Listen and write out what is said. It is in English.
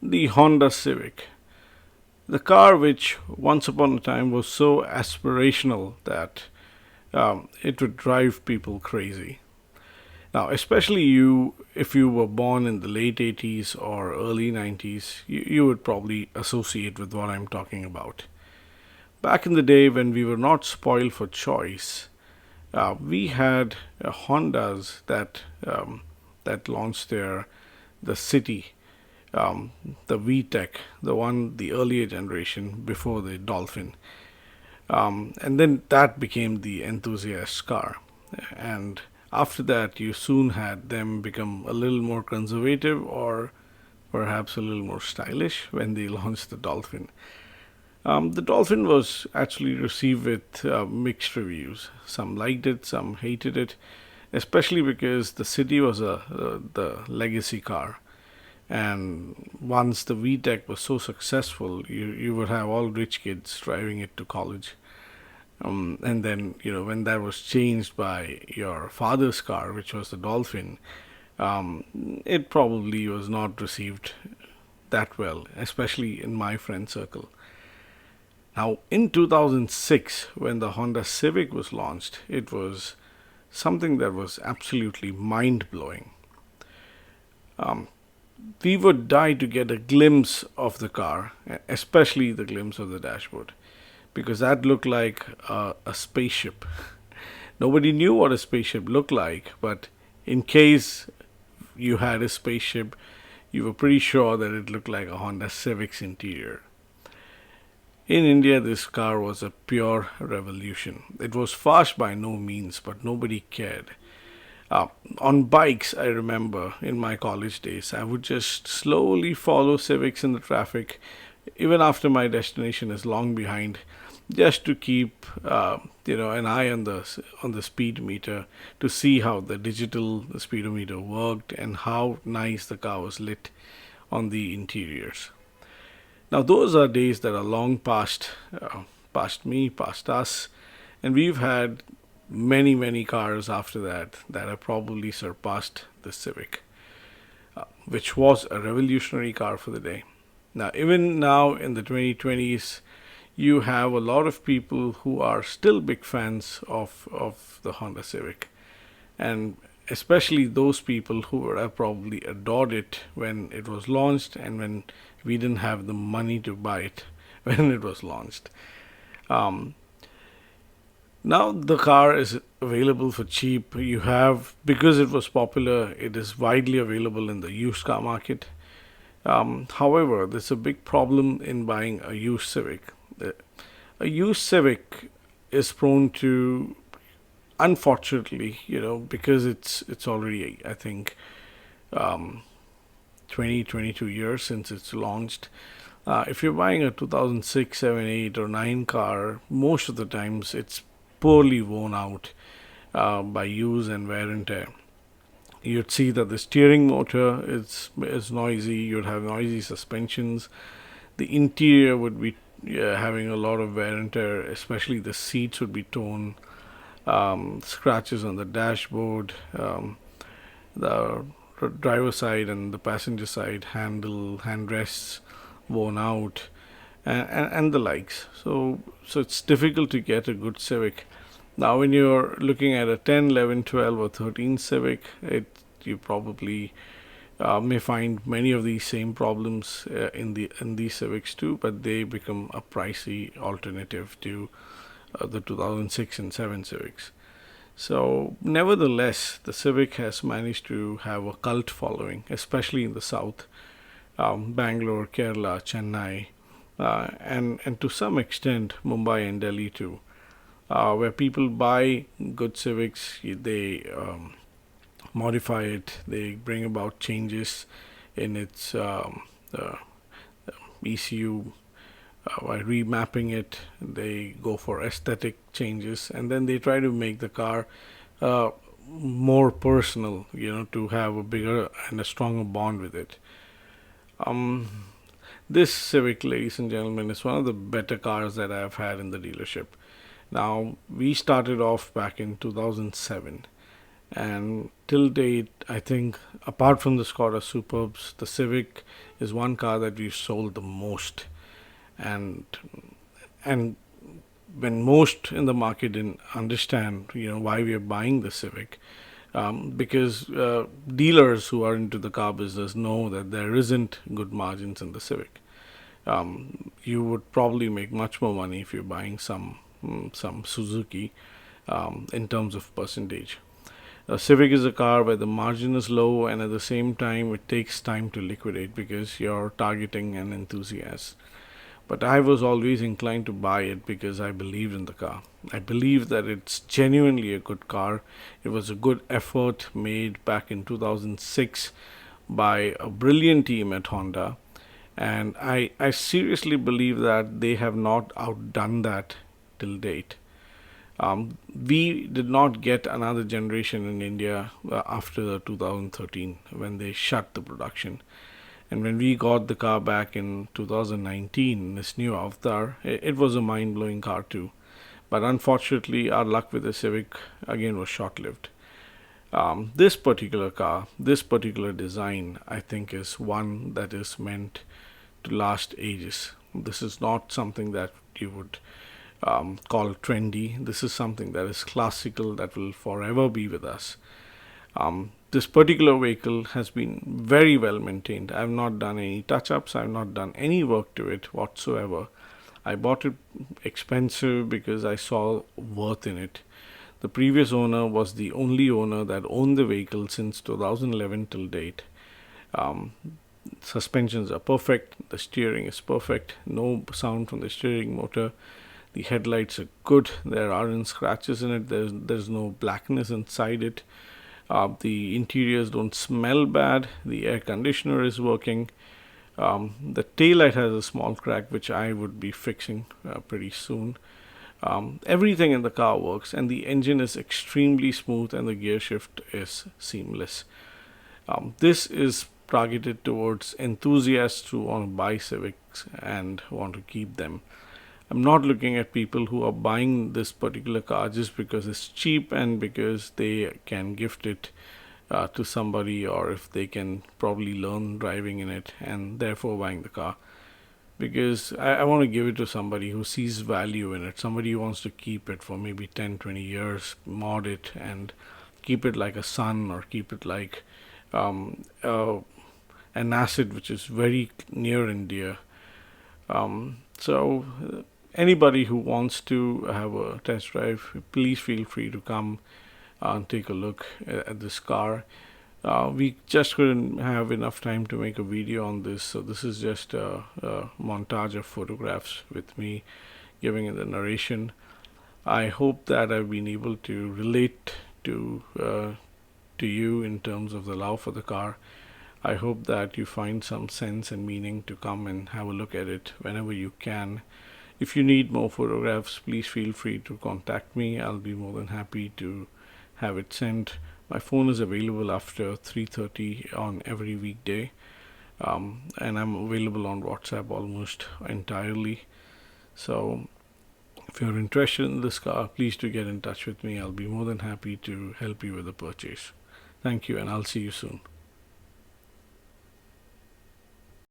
the Honda Civic, the car which once upon a time was so aspirational that it would drive people crazy. Now, especially if you were born in the late 80s or early 90s, you would probably associate with what I'm talking about. Back in the day when we were not spoiled for choice, we had Hondas that launched the City, the VTEC, the earlier generation before the Dolphin, and then that became the enthusiast car. And after that, you soon had them become a little more conservative or perhaps a little more stylish when they launched the Dolphin. The Dolphin was actually received with mixed reviews. Some liked it, some hated it, especially because the City was the legacy car. And once the VTEC was so successful, you would have all rich kids driving it to college. And then, when that was changed by your father's car, which was the Dolphin, it probably was not received that well, especially in my friend circle. Now, in 2006, when the Honda Civic was launched, it was something that was absolutely mind blowing. We would die to get a glimpse of the car, especially the glimpse of the dashboard, because that looked like a spaceship. Nobody knew what a spaceship looked like, but in case you had a spaceship, you were pretty sure that it looked like a Honda Civic's interior. In India, this car was a pure revolution. It was fast by no means, but nobody cared. On bikes, I remember in my college days, I would just slowly follow Civics in the traffic, even after my destination is long behind, just to keep an eye on the speed meter to see how the digital speedometer worked and how nice the car was lit on the interiors. Now those are days that are long past me, past us, and we've had many cars after that have probably surpassed the Civic, which was a revolutionary car for the day. Now, even now in the 2020s, you have a lot of people who are still big fans of the Honda Civic, and especially those people who would have probably adored it when it was launched and when we didn't have the money to buy it when it was launched. Um, Now the car is available for cheap. You have, because it was popular, it is widely available in the used car market. However, there's a big problem in buying a used Civic. A used Civic is prone to, unfortunately, because it's already, I think, 22 years since it's launched. If you're buying a 2006, 7, 8, or 9 car, most of the times it's poorly worn out by use and wear and tear. You'd see that the steering motor is noisy. You'd have noisy suspensions. The interior would be having a lot of wear and tear, especially the seats would be torn, scratches on the dashboard, the driver side and the passenger side handrests worn out, and the likes. So it's difficult to get a good Civic. Now, when you're looking at a 10, 11, 12, or 13 Civic, you probably may find many of these same problems in these Civics too, but they become a pricey alternative to the 2006 and 7 Civics. So, nevertheless, the Civic has managed to have a cult following, especially in the south, Bangalore, Kerala, Chennai, and to some extent Mumbai and Delhi too, where people buy good Civics, they modify it, they bring about changes in its ECU. By remapping it, they go for aesthetic changes, and then they try to make the car more personal, to have a bigger and a stronger bond with it. This Civic, ladies and gentlemen, is one of the better cars that I've had in the dealership. Now, we started off back in 2007, And till date, I think apart from the Skoda Superbs, the Civic is one car that we've sold the most. And and when most in the market didn't understand, why we are buying the Civic, because dealers who are into the car business know that there isn't good margins in the Civic. You would probably make much more money if you're buying some Suzuki in terms of percentage. A Civic is a car where the margin is low, and at the same time, it takes time to liquidate because you're targeting an enthusiast. But I was always inclined to buy it because I believed in the car. I believe that it's genuinely a good car. It was a good effort made back in 2006 by a brilliant team at Honda. And I seriously believe that they have not outdone that till date. We did not get another generation in India after 2013 when they shut the production. And when we got the car back in 2019, this new Avatar, it was a mind blowing car too. But unfortunately, our luck with the Civic again was short lived. This particular car, this particular design, I think is one that is meant to last ages. This is not something that you would call trendy. This is something that is classical, that will forever be with us. This particular vehicle has been very well maintained. I have not done any touch ups, I have not done any work to it whatsoever. I bought it expensive because I saw worth in it. The previous owner was the only owner that owned the vehicle since 2011 till date. Um, Suspensions are perfect, the steering is perfect, no sound from the steering motor. The headlights are good, there aren't scratches in it, there's no blackness inside it. The interiors don't smell bad, the air conditioner is working. The taillight has a small crack which I would be fixing pretty soon. Everything in the car works, and the engine is extremely smooth and the gear shift is seamless. This is targeted towards enthusiasts who want to buy Civics and want to keep them. I'm not looking at people who are buying this particular car just because it's cheap and because they can gift it to somebody, or if they can probably learn driving in it and therefore buying the car. Because I want to give it to somebody who sees value in it, somebody who wants to keep it for maybe 10, 20 years, mod it and keep it like a son, or keep it like um, uh, an asset which is very near and dear. So anybody who wants to have a test drive, please feel free to come and take a look at this car. We just couldn't have enough time to make a video on this, so this is just a montage of photographs with me giving it the narration. I hope that I've been able to relate to you in terms of the love for the car. I hope that you find some sense and meaning to come and have a look at it whenever you can. If you need more photographs, please feel free to contact me. I'll be more than happy to have it sent. My phone is available after 3:30 on every weekday, and I'm available on WhatsApp almost entirely. So if you're interested in this car, please do get in touch with me. I'll be more than happy to help you with the purchase. Thank you, and I'll see you soon.